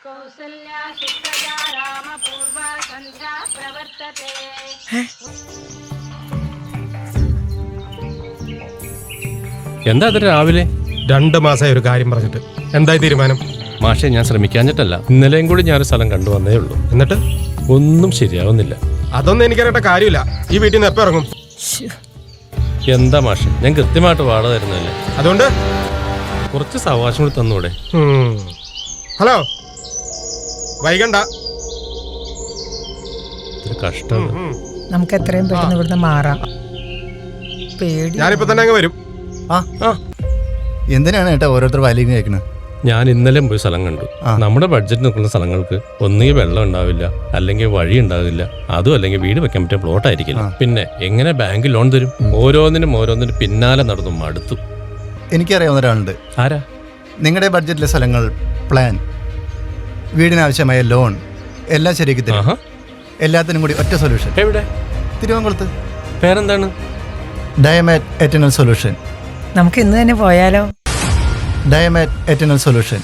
എന്താ അത് രാവിലെ? 2 മാസമായി ഒരു കാര്യം പറഞ്ഞിട്ട്. എന്തായി തീരുമാനം? മാഷെ, ഞാൻ ശ്രമിക്കാഞ്ഞിട്ടല്ല. ഇന്നലെയും കൂടി ഞാനൊരു സ്ഥലം കണ്ടുവന്നേ ഉള്ളൂ. എന്നിട്ട് ഒന്നും ശരിയാവുന്നില്ല. അതൊന്നും എനിക്കറിയേണ്ട കാര്യമില്ല. ഈ വീട്ടിൽ നിന്ന് എപ്പോ ഇറങ്ങും? എന്താ മാഷെ, ഞാൻ കൃത്യമായിട്ട് വാടക തരുന്നതല്ലേ. അതുകൊണ്ട് കുറച്ച് സാവകാശം കൂടി തന്നൂടെ? ഹലോ, വൈകണ്ട. കഷ്ടം. നമുക്ക് എത്രയും പെട്ടെന്ന് ഇവിടുന്ന് മാറാം. പേടി. ഞാനിപ്പോ തന്നെ അങ്ങ് വരും. എന്തിനാണ് ഏട്ടാ ഓരോരുത്തർ വാലിങ് കേൾക്കുന്നത്? ഞാൻ ഇന്നലെ പോയി സ്ഥലം കണ്ടു. നമ്മുടെ ബഡ്ജറ്റ് നിൽക്കുന്ന സ്ഥലങ്ങൾക്ക് ഒന്നുകിൽ വെള്ളം ഉണ്ടാവില്ല, അല്ലെങ്കിൽ വഴി ഉണ്ടാവില്ല, അതും അല്ലെങ്കിൽ വീട് വെക്കാൻ പറ്റിയ പ്ലോട്ട് ആയിരിക്കില്ല. പിന്നെ എങ്ങനെ ബാങ്ക് ലോൺ തരും? ഓരോന്നിനും പിന്നാലെ നടന്നു മടുത്തു. എനിക്കറിയാവുന്ന ഒരാളുണ്ട്. ആരാ? നിങ്ങളുടെ ബഡ്ജറ്റിലെ സ്ഥലങ്ങൾ, പ്ലാൻ, വീടിനാവശ്യമായ ലോൺ എല്ലാം ശരിയാക്കി തരും. എല്ലാത്തിനും കൂടി ഒറ്റ സൊല്യൂഷൻ. എവിടെ? തിരുവനന്തപുരത്ത്. പേരെന്താണ്? ഡയമേറ്റ് എറ്റർണൽ സൊല്യൂഷൻ. നമുക്ക് ഇന്ന് തന്നെ പോയാലോ? ഡയമേറ്റ് എറ്റർണൽ സൊല്യൂഷൻ.